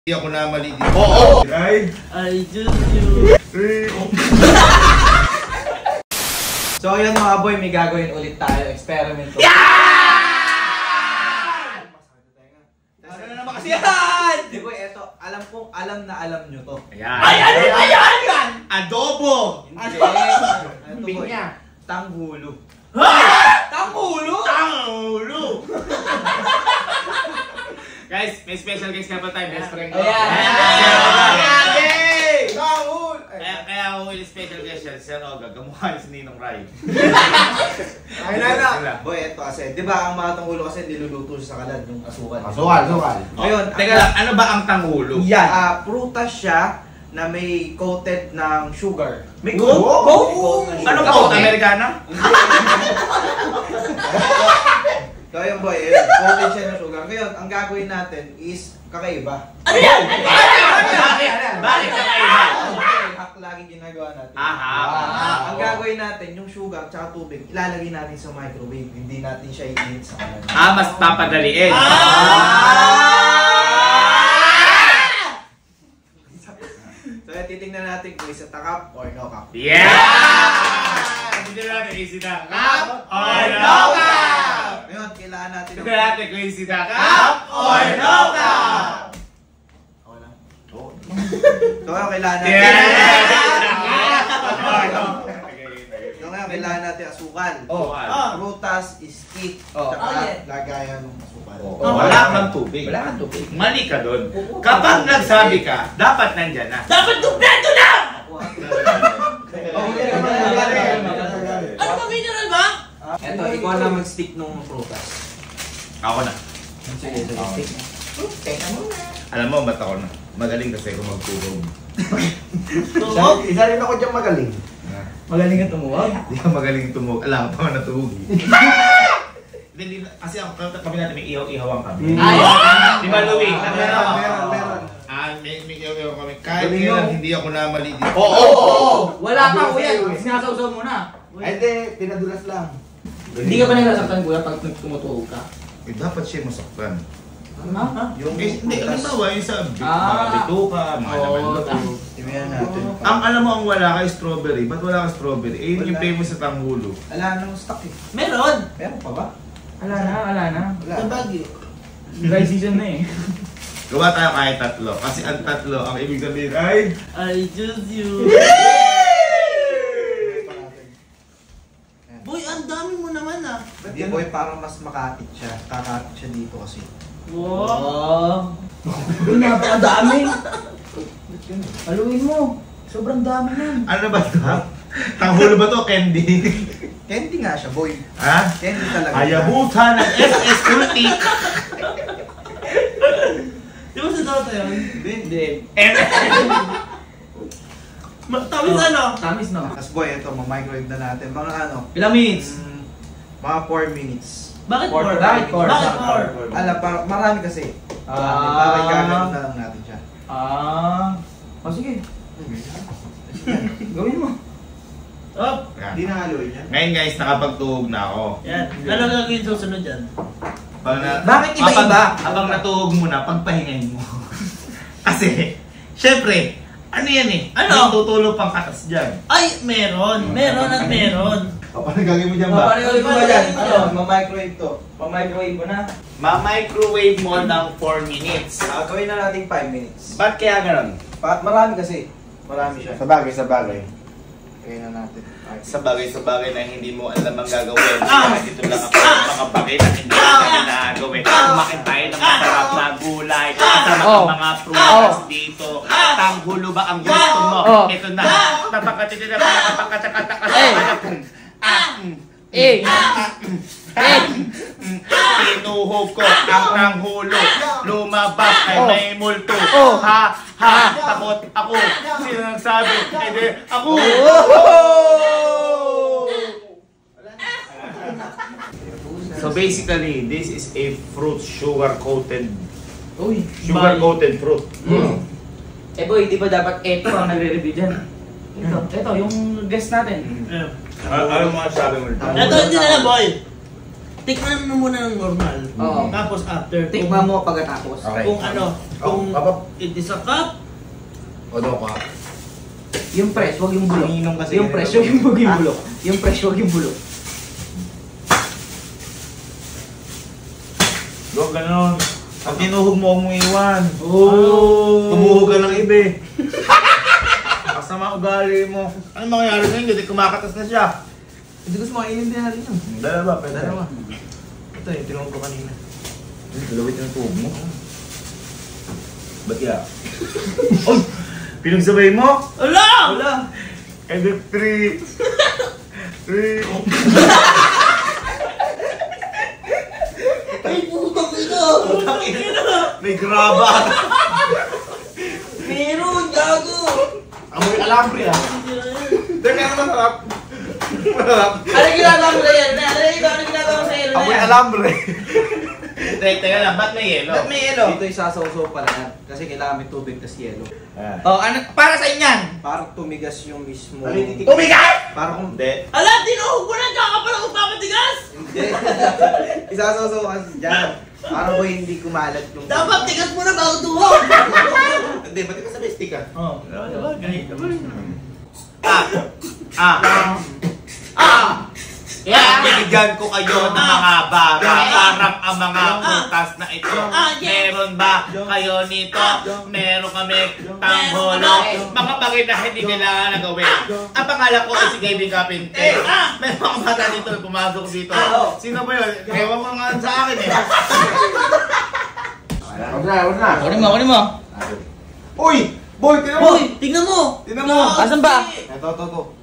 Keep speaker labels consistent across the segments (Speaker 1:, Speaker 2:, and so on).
Speaker 1: Hindi ako namali dito. Oo! Right?
Speaker 2: I choose you.
Speaker 3: So yun mga boy, may gagawin ulit tayo. Experiment to.
Speaker 2: Ano na naman kasi yan?
Speaker 3: Di boy, eto, alam na alam nyo to.
Speaker 1: Ayan.
Speaker 2: Ay, ano ba yan?
Speaker 1: Adobo!
Speaker 3: Hindi. Ito boy,
Speaker 2: Pinya.
Speaker 3: tanghulo.
Speaker 2: Tanghulo?
Speaker 1: Tanghulo! Guys, may special guest nga pa tayo, best friend ko.
Speaker 2: Ayan!
Speaker 3: Yay! Tanghulo!
Speaker 1: Kaya ako yung special guest siya, Sir Oga, kamukha niya si Ninong Rai.
Speaker 3: Ay na! Boy, eto kasi, di ba ang mga tanghulo kasi niluluto siya sa kalan, yung asukal.
Speaker 4: Asukal.
Speaker 3: Ngayon,
Speaker 1: Teka lang, ano ba ang tanghulo?
Speaker 3: yan, prutas siya na may coated ng sugar.
Speaker 1: May coat? Ano coat? Americana?
Speaker 3: So yun boy, coated siya ng sugar. Ngayon, ang gagawin natin is kakaiba.
Speaker 2: Ano yan?
Speaker 1: Bakit kakaiba?
Speaker 3: Hack lagi ginagawa natin.
Speaker 1: Aha.
Speaker 3: Ang gagawin natin, yung sugar at tubig, ilalagay natin sa microwave. Hindi natin siya i-heat sa kalan.
Speaker 1: Mas papadaliin.
Speaker 3: So titingnan natin kung isa takap or no cup.
Speaker 1: Yeah! Hindi na natin easy na. Cup or no cup?
Speaker 3: Ngayon, kailangan natin
Speaker 1: Hindi na natin kung easy na. Cup or no cup?
Speaker 3: Ako lang.
Speaker 1: Oo.
Speaker 3: So ngayon, kailangan natin. So ngayon, kailangan natin asukal. Prutas, iskit, tsaka lagayan ng asukal.
Speaker 1: Wala kang tubig.
Speaker 4: Wala kang tubig.
Speaker 1: Mali ka doon. Kapag nagsabi ka, dapat nandyan na.
Speaker 2: Dapat dumpleto na! Ano ba mineral ba?
Speaker 3: Eto, ikaw na mag-stick ng prutas.
Speaker 1: Ako na.
Speaker 3: Sige, stick na.
Speaker 1: Alam mo, ba't ako na? Magaling kasi ako magtulog.
Speaker 4: Isa rin ako dyan magaling.
Speaker 3: Magaling ka tumuwag?
Speaker 1: Hindi ka magaling tumug. Alam pa nga natulog eh. Hindi, kasi kami natin may ihaw-ihawang kami. Di ba, Louie?
Speaker 4: Meron.
Speaker 1: May ihaw-ihawang kami. Kahit kailan hindi ako namali dito.
Speaker 4: Oo!
Speaker 2: Wala pa kuya. Sinasawsaw mo na.
Speaker 4: Ay, hindi. Pinadulas lang.
Speaker 2: Hindi ka ba nagsasaktan kuya pag tumutuog ka?
Speaker 1: Dapat siya masaktan.
Speaker 2: Ha?
Speaker 3: Yung
Speaker 1: Hindi, halimbawa yung sa mga bituka, mga laman loob.
Speaker 3: Tingnan natin.
Speaker 1: Ang alam mo ang wala ka strawberry, ba't wala ka strawberry? Eh, yun yung famous sa tanghulo.
Speaker 3: Wala nang stock eh.
Speaker 2: Meron!
Speaker 3: Meron pa ba?
Speaker 2: Wala na.
Speaker 3: Wala.
Speaker 2: Sa Baguio. Dry season na eh.
Speaker 1: Gawa tayo kahit tatlo. Kasi ang tatlo, ang ibig sabihin ay...
Speaker 2: I choose you. Boy, ang dami mo naman ah.
Speaker 3: Hindi boy, parang mas makapit siya. Kakapit siya dito kasi.
Speaker 2: Wow! Napakadami! Haluin mo! Sobrang dami na.
Speaker 1: Ano ba ito? Tanghulo ba to? Candy?
Speaker 3: Candy nga siya boy.
Speaker 1: Ha?
Speaker 3: Candy talaga.
Speaker 1: Ayabutan ng SS Ulti!
Speaker 2: Di ba sa Dota yun?
Speaker 3: Hindi.
Speaker 2: Tamis ano? Tamis no?
Speaker 3: Tapos boy, ito, ma-microwave na natin. Mga ano?
Speaker 2: Ilang minutes?
Speaker 3: Mga 4 minutes.
Speaker 2: Bakit 4?
Speaker 3: Bakit four?
Speaker 2: Bakit 4?
Speaker 3: Alam, marami kasi. Bakit gagawin na lang natin siya.
Speaker 2: Sige. Gawin mo. Up!
Speaker 4: Hindi na haluin yan.
Speaker 1: Ngayon guys, nakapagtuhog na ako.
Speaker 2: Yan. Ano gagawin susunod dyan?
Speaker 3: Bakit iba-iba?
Speaker 1: Habang natuhog mo na, pagpahingahin mo. Kasi, syempre, ano yan eh?
Speaker 2: Ano?
Speaker 1: Tutulog pang katas dyan.
Speaker 2: Ay! Meron! Meron at meron!
Speaker 4: Paano gagawin mo dyan ba?
Speaker 3: Paano ba dyan? Ma-microwave to. Ma-microwave mo na.
Speaker 1: Ma-microwave mo ng 4 minutes.
Speaker 3: Gawin na natin 5 minutes.
Speaker 1: Ba't kaya ganon?
Speaker 3: Marami kasi. Marami siya.
Speaker 4: Sa bagay.
Speaker 3: Kaya na natin.
Speaker 1: Sa bagay na hindi mo alam ang gagawin. Dito lang ako mga bagay na hindi natin nagagawin. Kumakin tayo ng masarap na gulay. Kasama ang mga prutas dito. Tanghulo ba ang gusto mo? Ito na. Napakatiti na Tinuhog ko ang tanghulo. Lumabas ay may multo. Ha, takot ako. Sino nagsabi? Hindi, ako. So basically, this is a fruit sugar-coated fruit.
Speaker 2: Eh boy, di ba dapat ito ang nagre-review dyan? Ito, yung guest natin.
Speaker 1: Ano mo sabi mo?
Speaker 2: Ito, hindi na lang boy.
Speaker 5: tikman mo muna ng normal.
Speaker 2: Oo.
Speaker 5: Tapos after.
Speaker 2: Tikman mo pagkatapos.
Speaker 4: Okay.
Speaker 5: Kung ano, kung it is a cup,
Speaker 4: O daw ka.
Speaker 2: Yung fresh, wag yung bulok.
Speaker 4: Inom kasi
Speaker 2: Yung fresh, wag yung bulok. Yung fresh, wag yung bulok.
Speaker 4: Huwag ganon. Pag tinuhog mo, huwag mo iwan.
Speaker 5: oh,
Speaker 4: Tumuhog ka ng iba eh. Kasama ugali mo. Ano mangyayari ngayon? Hindi kumakatas na siya.
Speaker 3: Hindi gusto makainin din natin yun.
Speaker 4: Dalawa, pwede.
Speaker 3: Dalawa. Ito yung tinuhog ko kanina.
Speaker 4: Dalawit yung tuhog mo. Ba't ya? Uy! Pinagsabay mo?
Speaker 5: ala!
Speaker 3: Wala!
Speaker 4: Edi 3. 3.
Speaker 5: Ay, putang ina! Putang ina!
Speaker 4: May graba.
Speaker 5: Meron, gago!
Speaker 4: Amoy alambre ah. Teka naman harap.
Speaker 2: Ano ginagawa mo sa yelo? Ano ginagawa mo sa yelo na
Speaker 4: Amoy
Speaker 2: yan?
Speaker 4: alambre.
Speaker 1: Teka lang, ba't may yelo?
Speaker 2: Ba't may yelo?
Speaker 3: Dito isasaw-saw pala yan. Kasi kailangan may tubig tas yelo.
Speaker 2: Oh, ano, para sa inyan?
Speaker 3: Para tumigas yung mismo.
Speaker 2: Tumigas!
Speaker 3: Para kung...
Speaker 4: Hindi.
Speaker 5: Ala, tinuhog mo na! Diyan ka pala magpapatigas!
Speaker 3: Hindi. Isasaw-saw kasi dyan. Para boy hindi kumalat yung...
Speaker 5: Dapat tigas mo na bago tuhog!
Speaker 4: Hindi, ba't ka sa bestik ah?
Speaker 5: Oh, diba? Ganito ba rin?
Speaker 1: Kaya binigyan ko kayo ng mga bara parang ang mga prutas na ito. Meron ba kayo nito? Meron kami tangholo. Mga bagay na hindi kailangan na gawin. Ang pangalan ko ay si Gavin Kapinte. May mga bata dito na pumasok dito. Sino ba yun? Ewan ko nga sa akin eh.
Speaker 4: Huwag na.
Speaker 2: Kunin mo.
Speaker 4: Uy! Boy, tingnan mo!
Speaker 5: Hoy, tignan mo!
Speaker 4: Tingnan mo!
Speaker 2: Asan ba?
Speaker 4: Ito.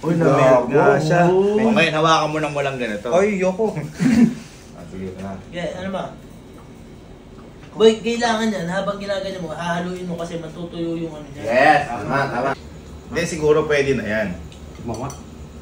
Speaker 4: Uy, na-melt nga siya.
Speaker 1: Ngayon, hawakan mo ng walang ganito.
Speaker 4: Ay, yoko. Sige na.
Speaker 5: Yeah, ano ba? Boy, kailangan yan. Habang ginaganyan mo, hahaluin mo kasi matutuyo yung ano dyan.
Speaker 4: Yes, tama.
Speaker 1: Hindi, siguro pwede na yan.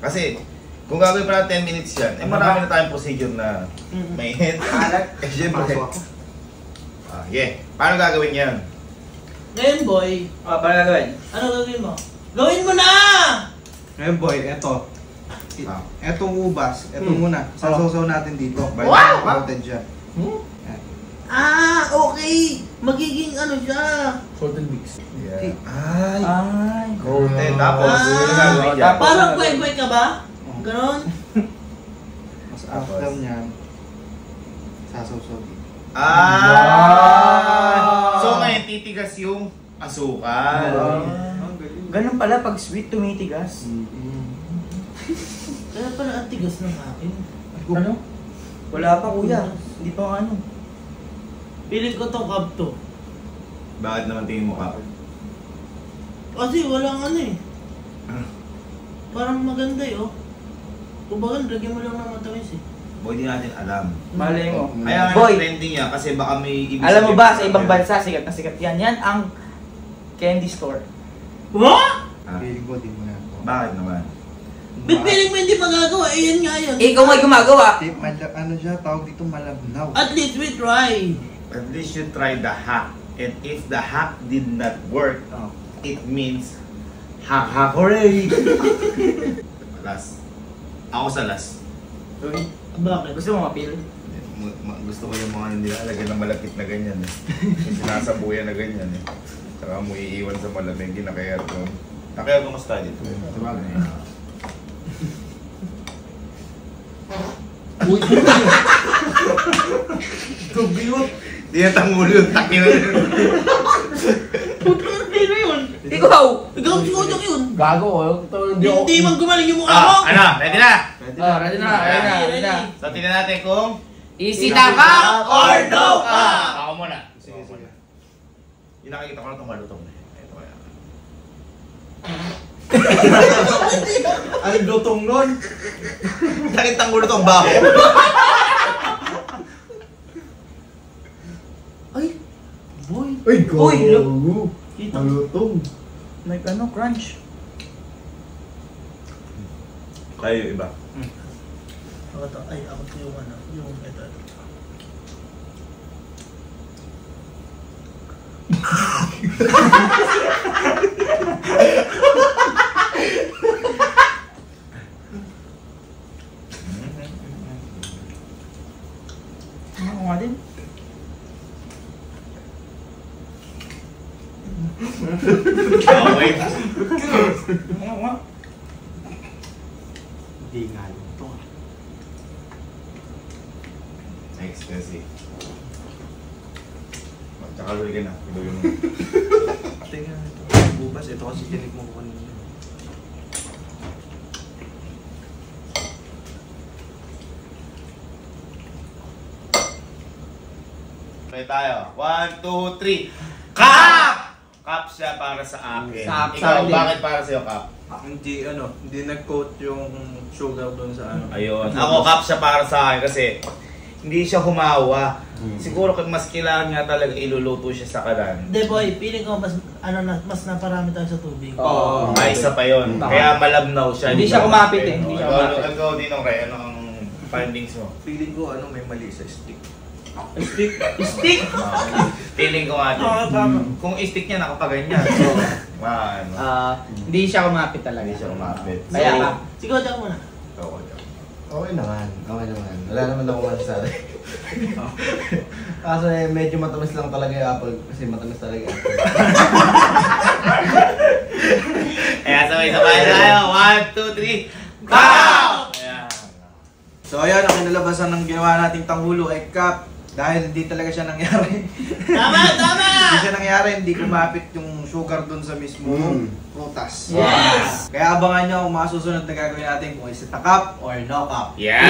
Speaker 1: Kasi, kung gagawin pa na 10 minutes yan, eh marami na tayong procedure na may hit. Eh, syempre. Yeah. Paano gagawin yan?
Speaker 5: Ngayon, boy,
Speaker 2: Paano gagawin?
Speaker 5: ano gagawin mo? Gawin mo na!
Speaker 3: Ngayon boy, eto. Etong ubas, eto muna. Sasaw-saw natin dito.
Speaker 5: Wow!
Speaker 3: Coated siya.
Speaker 5: Ah, okay! Magiging ano siya?
Speaker 4: Yeah.
Speaker 2: Ay.
Speaker 1: Coated. Tapos,
Speaker 5: Ah.
Speaker 1: ano gagawin dyan?
Speaker 5: Parang boy ka ba? Ganon?
Speaker 3: Mas after niyan, sasaw-saw dito.
Speaker 1: So ngayon, titigas yung asukal.
Speaker 2: Ganun pala pag sweet tumitigas.
Speaker 5: Kaya pala ang tigas ng akin.
Speaker 2: Ano? Wala pa kuya. Hindi pa ano.
Speaker 5: Piling ko to cup to.
Speaker 1: Bakit naman tingin mo ka?
Speaker 5: Kasi walang ano eh. Parang maganda eh oh. Kumbaga, lagyan mo lang ng matamis eh.
Speaker 1: Boy, di natin alam.
Speaker 2: Malay mo.
Speaker 1: Kaya nga
Speaker 2: Boy,
Speaker 1: trending yan kasi baka may ibig
Speaker 2: alam mo
Speaker 1: sabihin
Speaker 2: ba
Speaker 1: pa
Speaker 2: sa ibang
Speaker 1: yan.
Speaker 2: bansa, sikat na sikat yan. Yan ang candy store.
Speaker 5: What?
Speaker 1: Ah,
Speaker 3: Feeling ko, di mo na.
Speaker 1: bakit naman?
Speaker 5: Ba't piling mo hindi magagawa? Eh yan nga yun.
Speaker 2: Ikaw may gumagawa.
Speaker 3: Ano siya, tawag dito malabnaw.
Speaker 5: At least we try.
Speaker 1: At least you try the hack. And if the hack did not work, it means hack hooray! Last. Ako sa last.
Speaker 5: Bakit?
Speaker 2: Gusto mo mapil?
Speaker 1: Gusto ko yung mga hindi alagay ng malapit na ganyan eh. Yung sinasabuyan na ganyan eh. Saka mo iiwan sa malamig, nakayat mo. Nakayat mo mas tayo dito.
Speaker 5: Uy!
Speaker 1: Kubiyot! Di na tangulo yung takin na yun.
Speaker 5: Putang na yun!
Speaker 2: Ikaw!
Speaker 5: Ikaw siguro yun!
Speaker 4: Gago,
Speaker 5: Hindi man gumaling yung mukha mo!
Speaker 1: Ano? Ready na?
Speaker 2: Ready na.
Speaker 1: So tingnan natin kung
Speaker 2: Easy na ka or no ka?
Speaker 1: Ako muna. Sige. Yung nakikita ko na itong malutong. Ito kaya.
Speaker 3: Anong lutong nun?
Speaker 1: Nakita ang malutong baho.
Speaker 5: Ay! Boy!
Speaker 4: Uy,
Speaker 2: Uy,
Speaker 4: gago.
Speaker 5: Kita
Speaker 4: Ang lutong.
Speaker 2: Like ano, crunch.
Speaker 1: Kayo iba.
Speaker 5: Ako to. Ay, ako to yung ano. Yung ito.
Speaker 1: Okay.
Speaker 3: Hindi nga yun to.
Speaker 4: Expensive. Tsaka luwi ka na. Luwi mo.
Speaker 3: Tingnan ito. Bubas, ito kasi tinig mo ko kanina.
Speaker 1: Play tayo. 1, 2, 3. Cup! Cup siya para sa akin.
Speaker 2: Cup,
Speaker 1: Ikaw,
Speaker 2: solid.
Speaker 1: bakit para sa'yo cup?
Speaker 3: Hindi nag-coat yung sugar doon sa ano.
Speaker 1: Ayun. Ako cup siya para sa akin kasi hindi siya humawa. Siguro kung mas kailangan nga talaga iluluto siya sa kalan.
Speaker 5: Hindi boy, feeling ko mas naparami tayo sa tubig.
Speaker 2: Oo.
Speaker 1: May isa pa yun. Kaya malabnaw siya.
Speaker 2: Hindi siya kumapit eh. Hindi siya kumapit.
Speaker 1: Ikaw din okay. Ano ang findings mo?
Speaker 3: Feeling ko may mali sa stick.
Speaker 5: Stick?
Speaker 1: Feeling ko nga din. Kung stick niya nakapaganyan. So, ano.
Speaker 2: Hindi siya kumapit talaga.
Speaker 4: Hindi siya umapit.
Speaker 2: Kaya ka.
Speaker 5: Sigaw dyan muna.
Speaker 3: Okay naman. Wala naman ako masasabi. Kaso medyo matamis lang talaga yung apple. Kasi matamis talaga yung apple.
Speaker 1: Kaya sabay-sabay tayo. 1, 2, 3. Cup! Ayan.
Speaker 3: So ayan, ang kinalabasan ng ginawa nating tanghulo ay cup. Dahil hindi talaga siya nangyari.
Speaker 5: Tama!
Speaker 3: Hindi siya nangyari, hindi kumapit yung sugar dun sa mismo prutas.
Speaker 2: Yes!
Speaker 3: Kaya abangan nyo kung mga susunod na gagawin natin kung is it a cup or no cup.
Speaker 1: Yeah!